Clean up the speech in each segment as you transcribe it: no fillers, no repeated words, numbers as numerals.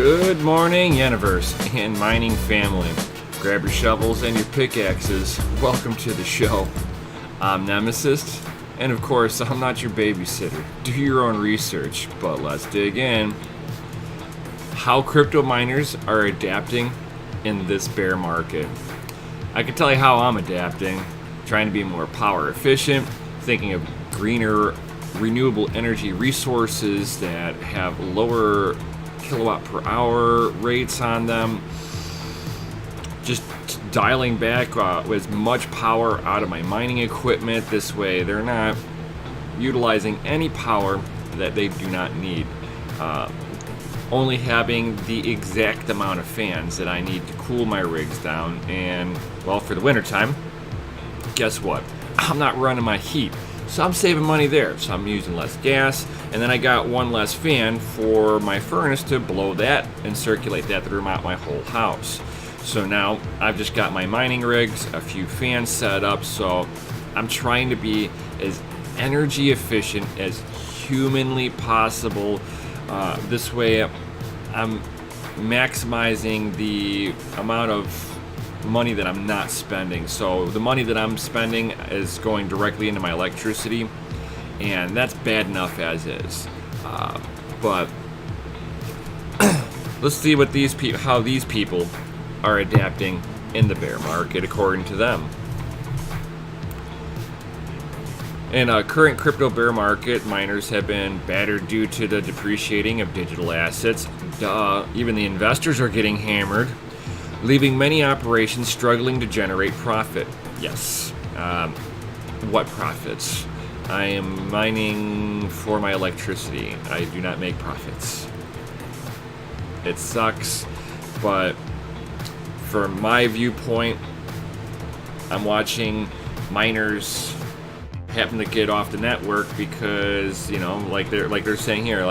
Good morning, universe and mining family. Grab your shovels and your pickaxes. Welcome to the show. I'm Nemesis, and of course, I'm not your babysitter. Do your own research, but let's dig in. How crypto miners are adapting in this bear market. I can tell you how I'm adapting. Trying to be more power efficient, thinking of greener, renewable energy resources that have lower kilowatt per hour rates on them. Just dialing back with as much power out of my mining equipment. This way they're not utilizing any power that they do not need. Only having the exact amount of fans that I need to cool my rigs down. And well, for the wintertime, guess what? I'm not running my heat. So I'm saving money there. So I'm using less gas, and then I got one less fan for my furnace to blow that and circulate that throughout my whole house. So now I've just got my mining rigs, a few fans set up, so I'm trying to be as energy efficient as humanly possible. This way I'm maximizing the amount of money that I'm not spending. So the money that I'm spending is going directly into my electricity, and that's bad enough as is. But let's see what how these people are adapting in the bear market according to them. In a current crypto bear market, miners have been battered due to the depreciating of digital assets. Even the investors are getting hammered, leaving many operations struggling to generate profit. Yes. What profits? I am mining for my electricity. I do not make profits. It sucks, but from my viewpoint, I'm watching miners happen to get off the network because, like they're saying here,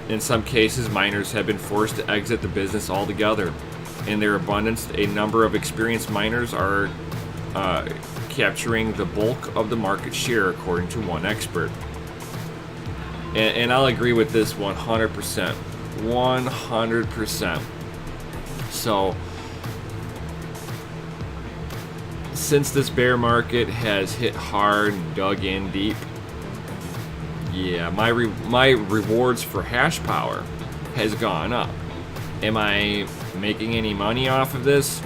in some cases, miners have been forced to exit the business altogether. In their abundance, a number of experienced miners are capturing the bulk of the market share, according to one expert. And I'll agree with this 100%. 100%. So, since this bear market has hit hard and dug in deep, yeah, my rewards for hash power has gone up. Am I making any money off of this?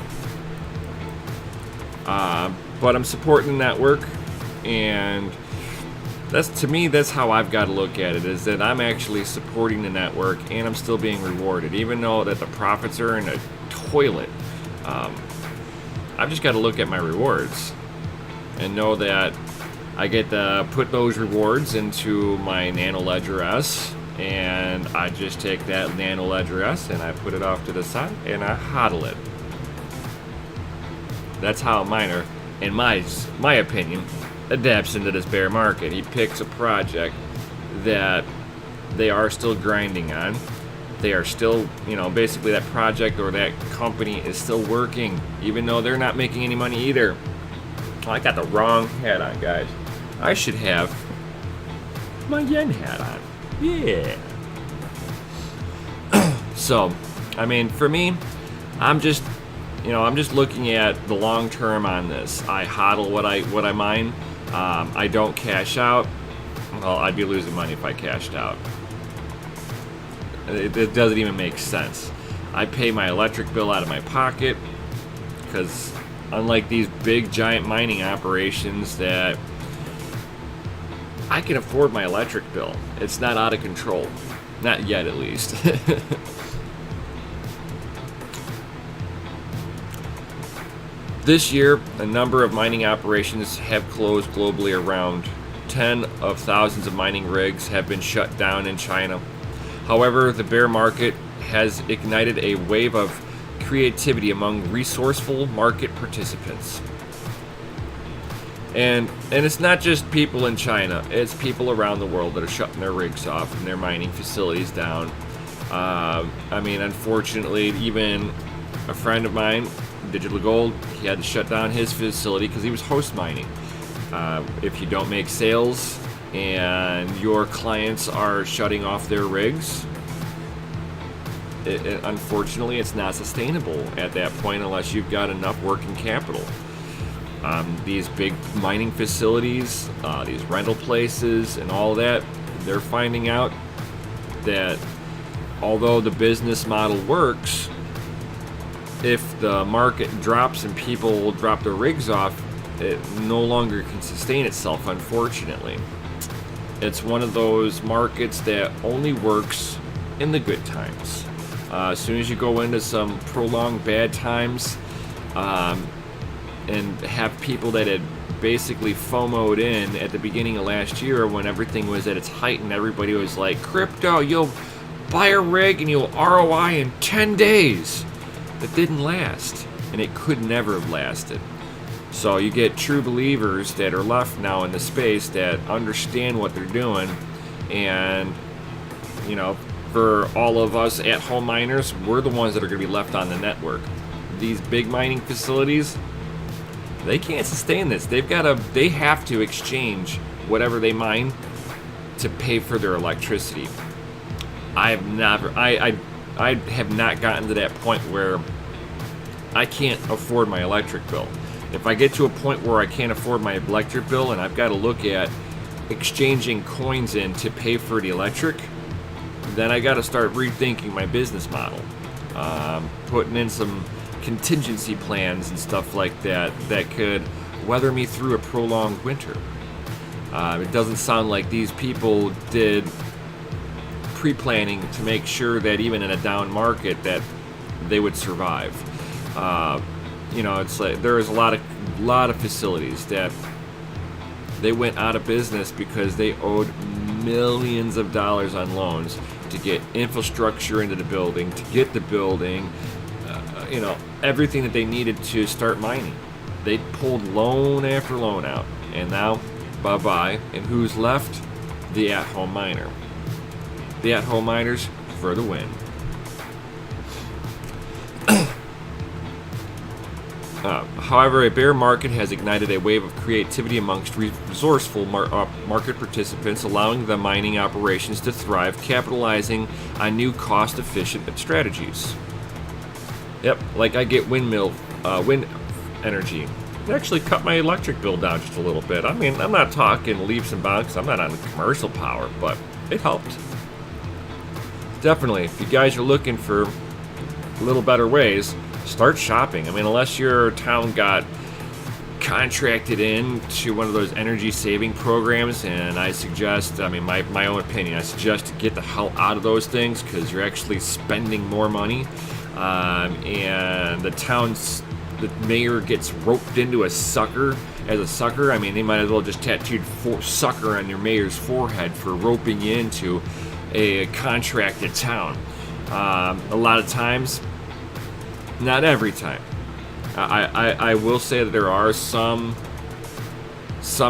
But I'm supporting the network, and that's how I've got to look at it, is that I'm actually supporting the network and I'm still being rewarded, even though that the profits are in a toilet. I've just got to look at my rewards and know that I get to put those rewards into my Nano Ledger S, and I just take that Nano Ledger S and I put it off to the side and I hodl it. That's how a miner, in my opinion, adapts into this bear market. He picks a project that they are still grinding on. They are still, basically that project or that company is still working, even though they're not making any money either. Oh, I got the wrong hat on, guys. I should have my yen hat on. Yeah. So, for me, I'm just looking at the long term on this. I hodl what I mine. I don't cash out. Well, I'd be losing money if I cashed out. It doesn't even make sense. I pay my electric bill out of my pocket because unlike these big giant mining operations, that I can afford my electric bill. It's not out of control. Not yet, at least. This year, a number of mining operations have closed globally. Around 10 of thousands of mining rigs have been shut down in China. However, the bear market has ignited a wave of creativity among resourceful market participants. And it's not just people in China, it's people around the world that are shutting their rigs off and their mining facilities down. Unfortunately, even a friend of mine, Digital Gold, he had to shut down his facility because he was host mining. If you don't make sales and your clients are shutting off their rigs, unfortunately, it's not sustainable at that point unless you've got enough working capital. These big mining facilities, these rental places, and all that, they're finding out that although the business model works, if the market drops and people drop their rigs off, it no longer can sustain itself, unfortunately. It's one of those markets that only works in the good times. As soon as you go into some prolonged bad times, and have people that had basically FOMO'd in at the beginning of last year when everything was at its height and everybody was like, crypto, you'll buy a rig and you'll ROI in 10 days. That didn't last, and it could never have lasted. So you get true believers that are left now in the space that understand what they're doing, and for all of us at-home miners, we're the ones that are going to be left on the network. These big mining facilities, they can't sustain this. They have to exchange whatever they mine to pay for their electricity. I have not gotten to that point where I can't afford my electric bill. If I get to a point where I can't afford my electric bill and I've got to look at exchanging coins in to pay for the electric, then I got to start rethinking my business model, putting in some contingency plans and stuff like that that could weather me through a prolonged winter. It doesn't sound like these people did pre-planning to make sure that even in a down market that they would survive. It's like there is a lot of facilities that they went out of business because they owed millions of dollars on loans to get infrastructure into the building, to get the building, everything that they needed to start mining. They pulled loan after loan out, and now, bye-bye. And who's left? The at-home miner. The at-home miners for the win. However, a bear market has ignited a wave of creativity amongst resourceful market participants, allowing the mining operations to thrive, capitalizing on new cost-efficient strategies. Yep, like I get wind energy. It actually cut my electric bill down just a little bit. I mean, I'm not talking leaps and bounds. I'm not on commercial power, but it helped. Definitely, if you guys are looking for a little better ways, start shopping. I mean, unless your town got contracted in to one of those energy saving programs, and I suggest, my own opinion, I suggest to get the hell out of those things because you're actually spending more money. And the mayor gets roped into a sucker as a sucker. I mean, they might as well just tattooed sucker on your mayor's forehead for roping you into a contracted town. A lot of times, not every time. I will say that there are some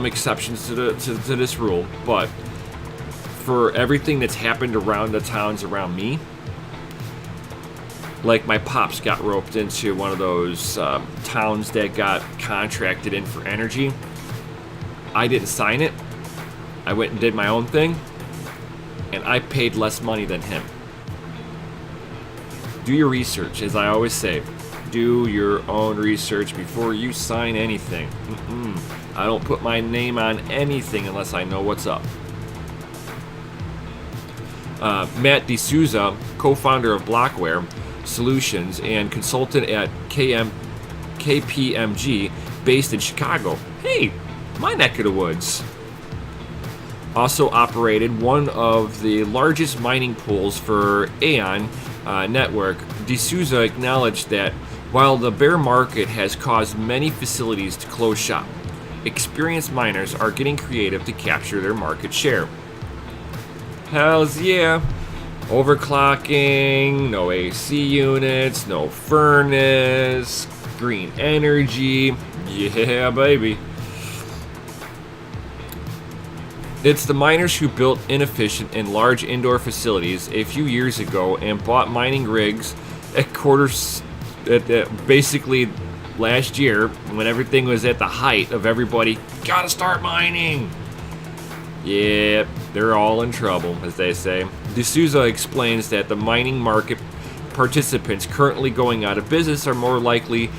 exceptions to this rule, but for everything that's happened around the towns around me, like my pops got roped into one of those towns that got contracted in for energy. I didn't sign it. I went and did my own thing, and I paid less money than him. Do your research, as I always say. Do your own research before you sign anything. I don't put my name on anything unless I know what's up. Matt D'Souza, co-founder of Blockware Solutions and consultant at KPMG, based in Chicago. Hey, my neck of the woods. Also operated one of the largest mining pools for Aeon network. D'Souza acknowledged that while the bear market has caused many facilities to close shop, experienced miners are getting creative to capture their market share. Hells yeah. Overclocking, no AC units, no furnace, green energy. Yeah, baby. It's the miners who built inefficient and large indoor facilities a few years ago and bought mining rigs at basically last year when everything was at the height of everybody gotta start mining. Yeah, they're all in trouble, as they say. D'Souza explains that the mining market participants currently going out of business are more likely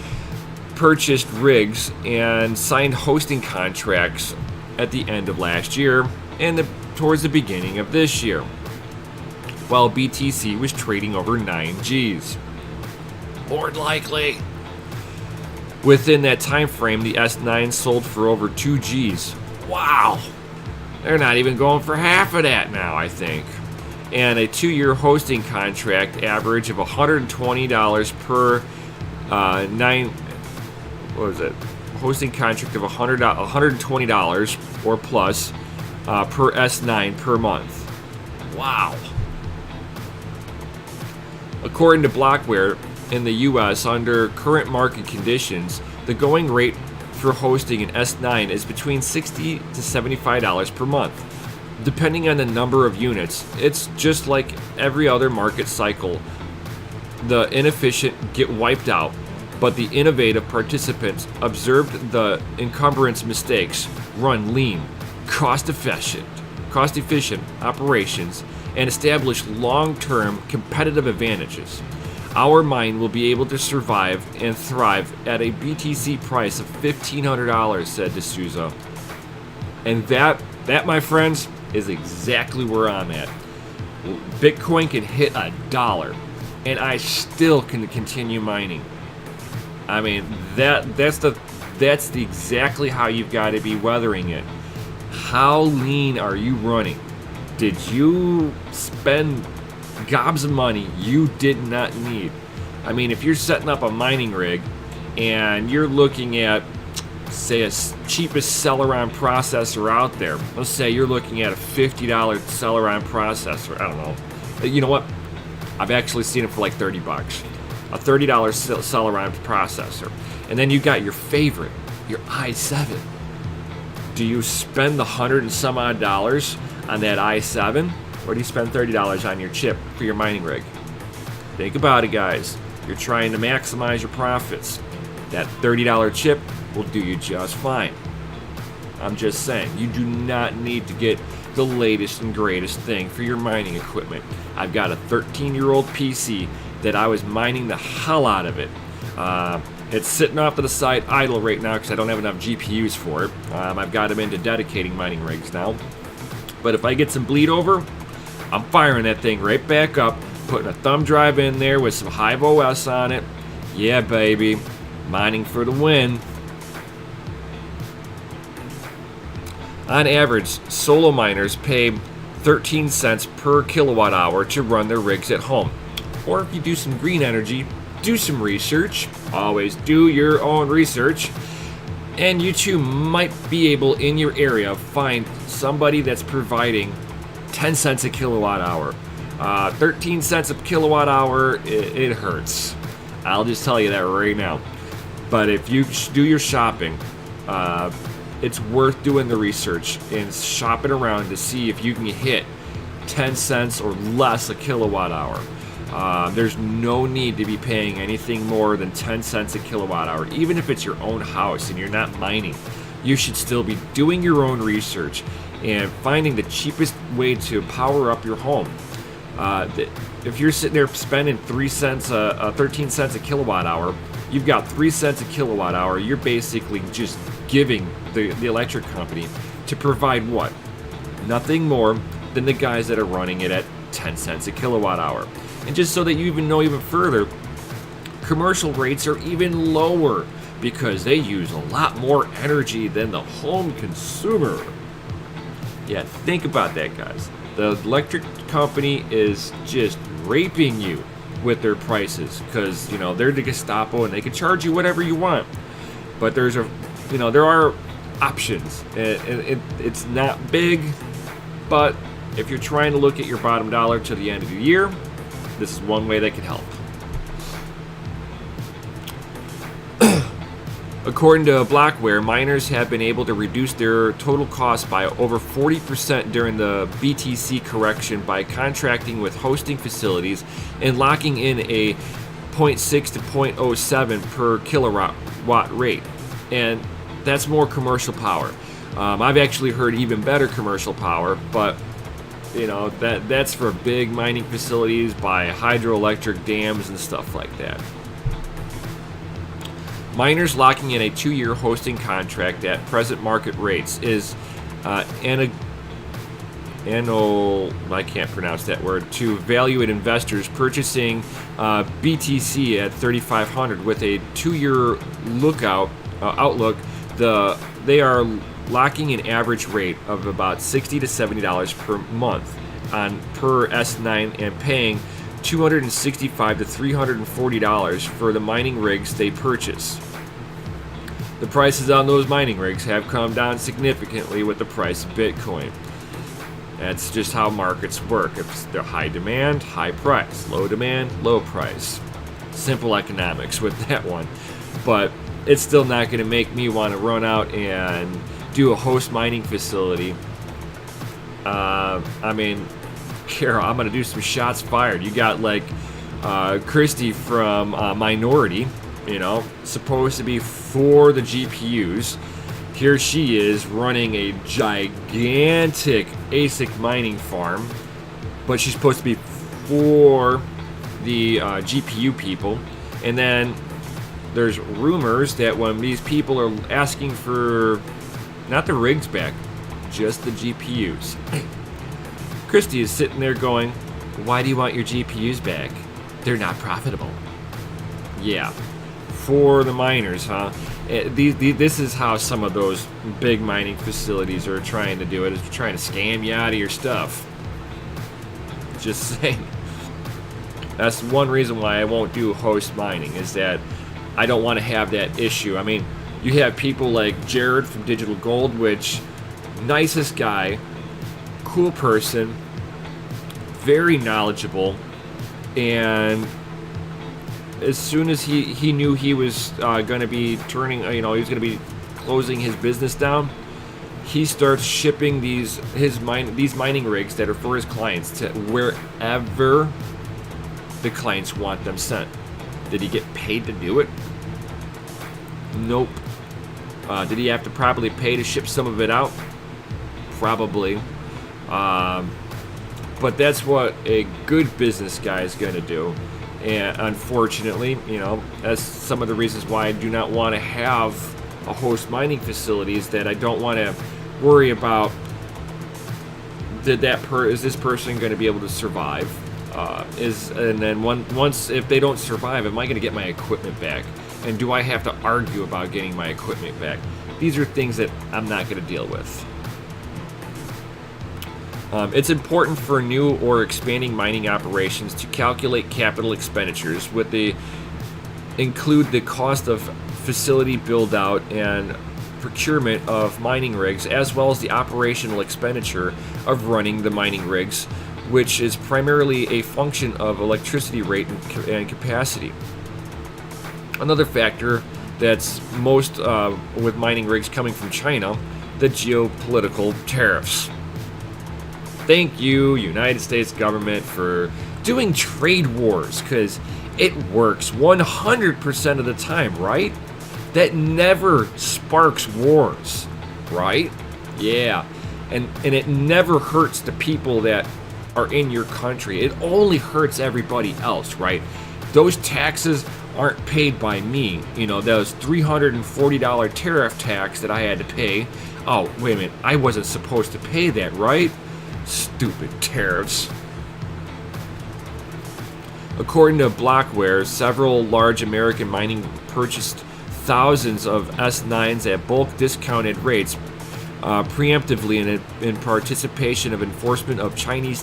purchased rigs and signed hosting contracts at the end of last year and towards the beginning of this year, while BTC was trading over 9 Gs. More than likely. Within that time frame, the S9 sold for over 2 Gs. Wow! They're not even going for half of that now, I think. And a 2-year hosting contract average of $120 per hosting contract of $120 or plus per S9 per month. Wow. According to Blockware, in the US, under current market conditions, the going rate for hosting an S9 is between $60 to $75 per month. Depending on the number of units, it's just like every other market cycle. The inefficient get wiped out, but the innovative participants observed the encumbrance mistakes, run lean, cost-efficient operations, and establish long-term competitive advantages. Our mine will be able to survive and thrive at a BTC price of $1,500, said D'Souza. And that, my friends, is exactly where I'm at. Bitcoin can hit $1, and I still can continue mining. I mean, that's exactly how you've got to be weathering it. How lean are you running? Did you spend gobs of money you did not need? I mean, if you're setting up a mining rig and you're looking at, say, a cheapest Celeron processor out there, let's say you're looking at a $50 Celeron processor. I don't know. You know what? I've actually seen it for like $30. A $30 Celeron processor. And then you got your favorite, your i7. Do you spend the $100 and some odd on that i7? Or do you spend $30 on your chip for your mining rig? Think about it, guys. You're trying to maximize your profits. That $30 chip will do you just fine. I'm just saying, you do not need to get the latest and greatest thing for your mining equipment. I've got a 13-year-old PC that I was mining the hell out of it. It's sitting off to the side idle right now because I don't have enough GPUs for it. I've got them into dedicating mining rigs now. But if I get some bleed over, I'm firing that thing right back up, putting a thumb drive in there with some HiveOS on it. Yeah, baby. Mining for the win. On average, solo miners pay 13 cents per kilowatt hour to run their rigs at home. Or if you do some green energy, do some research. Always do your own research. And you too might be able in your area find somebody that's providing 10 cents a kilowatt hour. 13 cents a kilowatt hour, it hurts. I'll just tell you that right now. But if you do your shopping, it's worth doing the research and shopping around to see if you can hit 10 cents or less a kilowatt hour. There's no need to be paying anything more than 10 cents a kilowatt hour. Even if it's your own house and you're not mining, you should still be doing your own research and finding the cheapest way to power up your home. If you're sitting there spending 13 cents a kilowatt hour, you've got 3 cents a kilowatt hour. You're basically just giving the electric company to provide what? Nothing more than the guys that are running it at 10 cents a kilowatt hour. And just so that you even know even further, commercial rates are even lower because they use a lot more energy than the home consumer. Yeah, think about that, guys. The electric company is just raping you with their prices because, you know, they're the Gestapo and they can charge you whatever you want. But there are options. It's not big, but if you're trying to look at your bottom dollar to the end of the year, this is one way that can help. According to Blockware, miners have been able to reduce their total cost by over 40% during the BTC correction by contracting with hosting facilities and locking in a 0.6 to 0.07 per kilowatt rate. And that's more commercial power. I've actually heard even better commercial power, but that's for big mining facilities by hydroelectric dams and stuff like that. Miners locking in a 2-year hosting contract at present market rates is I can't pronounce that word, to evaluate investors purchasing BTC at 3,500 with a 2-year outlook. They are locking an average rate of about $60 to $70 per month per S9 and paying $265 to $340 for the mining rigs they purchase. The prices on those mining rigs have come down significantly with the price of Bitcoin. That's just how markets work. If they're high demand, high price. Low demand, low price. Simple economics with that one. But it's still not going to make me want to run out and do a host mining facility. Carol, I'm going to do some shots fired. You got Christy from Minority, supposed to be for the GPUs. Here she is running a gigantic ASIC mining farm, but she's supposed to be for the GPU people. And then there's rumors that when these people are asking for not the rigs back, just the GPUs, Christy is sitting there going, why do you want your GPUs back? They're not profitable. Yeah, for the miners, huh? This is how some of those big mining facilities are trying to do it, is trying to scam you out of your stuff. Just saying. That's one reason why I won't do host mining, is that I don't want to have that issue. I mean, you have people like Jared from Digital Gold, which, nicest guy, cool person, very knowledgeable, and as soon as he knew he was going to be turning, he was going to be closing his business down, he starts shipping these mining rigs that are for his clients to wherever the clients want them sent. Did he get paid to do it? Nope. Did he have to probably pay to ship some of it out? Probably. But that's what a good business guy is going to do. And unfortunately, that's some of the reasons why I do not want to have a host mining facilities, that I don't want to worry about, is this person going to be able to survive? And then once, if they don't survive, am I going to get my equipment back? And do I have to argue about getting my equipment back? These are things that I'm not going to deal with. It's important for new or expanding mining operations to calculate capital expenditures, include the cost of facility build-out and procurement of mining rigs, as well as the operational expenditure of running the mining rigs, which is primarily a function of electricity rate and capacity. Another factor that's most with mining rigs coming from China, the geopolitical tariffs. Thank you, United States government, for doing trade wars, because it works 100% of the time, right? That never sparks wars, right? Yeah, and it never hurts the people that are in your country. It only hurts everybody else, right? Those taxes aren't paid by me. Those $340 tariff tax that I had to pay. Oh, wait a minute, I wasn't supposed to pay that, right? Stupid tariffs. According to Blockware, several large American mining purchased thousands of S9s at bulk discounted rates preemptively in participation of enforcement of Chinese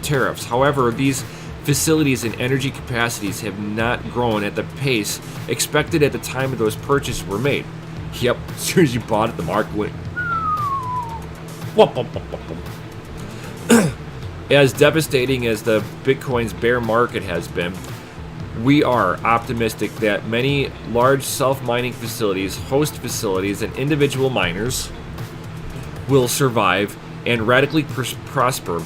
tariffs. However, these facilities and energy capacities have not grown at the pace expected at the time of those purchases were made. Yep, as soon as you bought it, the market went. As devastating as the Bitcoin's bear market has been, we are optimistic that many large self-mining facilities, host facilities, and individual miners will survive and radically prosper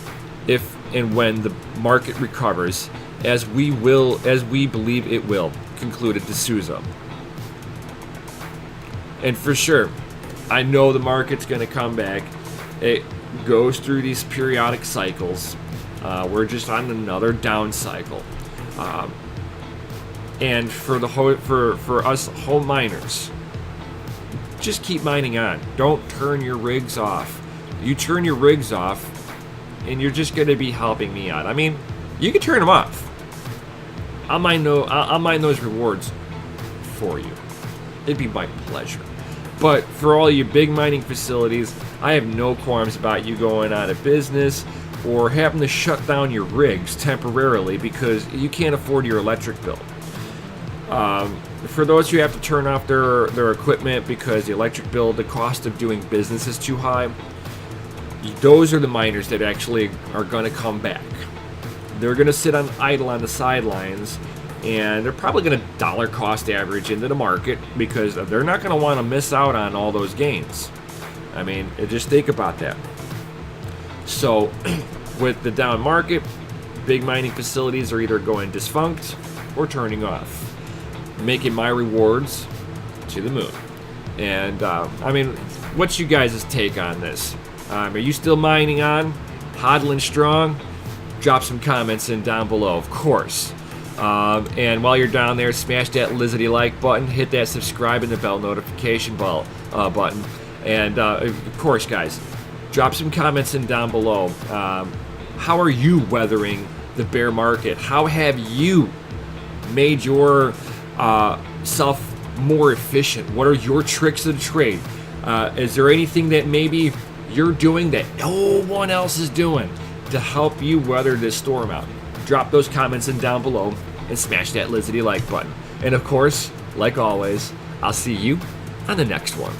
if and when the market recovers, as we believe it will, concluded D'Souza. And for sure, I know the market's going to come back. goes through these periodic cycles. We're just on another down cycle. And for us home miners, just keep mining on. Don't turn your rigs off. You turn your rigs off, and you're just going to be helping me out. I mean, you can turn them off. I'll mine those rewards for you. It'd be my pleasure. But for all you big mining facilities, I have no qualms about you going out of business or having to shut down your rigs temporarily because you can't afford your electric bill. For those who have to turn off their equipment because the electric bill, the cost of doing business is too high, those are the miners that actually are going to come back. They're going to sit on idle on the sidelines, and they're probably going to dollar cost average into the market because they're not going to want to miss out on all those gains. I mean, just think about that. So with the down market, big mining facilities are either going defunct or turning off, making my rewards to the moon. And I mean, what's you guys' take on this? Are you still mining on, hodling strong? Drop some comments in down below, of course. And while you're down there, smash that lizardy like button, hit that subscribe and the bell notification button. And of course, guys, drop some comments in down below. How are you weathering the bear market? How have you made your self more efficient? What are your tricks of the trade? Is there anything that maybe you're doing that no one else is doing to help you weather this storm out? Drop those comments in down below and smash that lizardy like button. And of course, like always, I'll see you on the next one.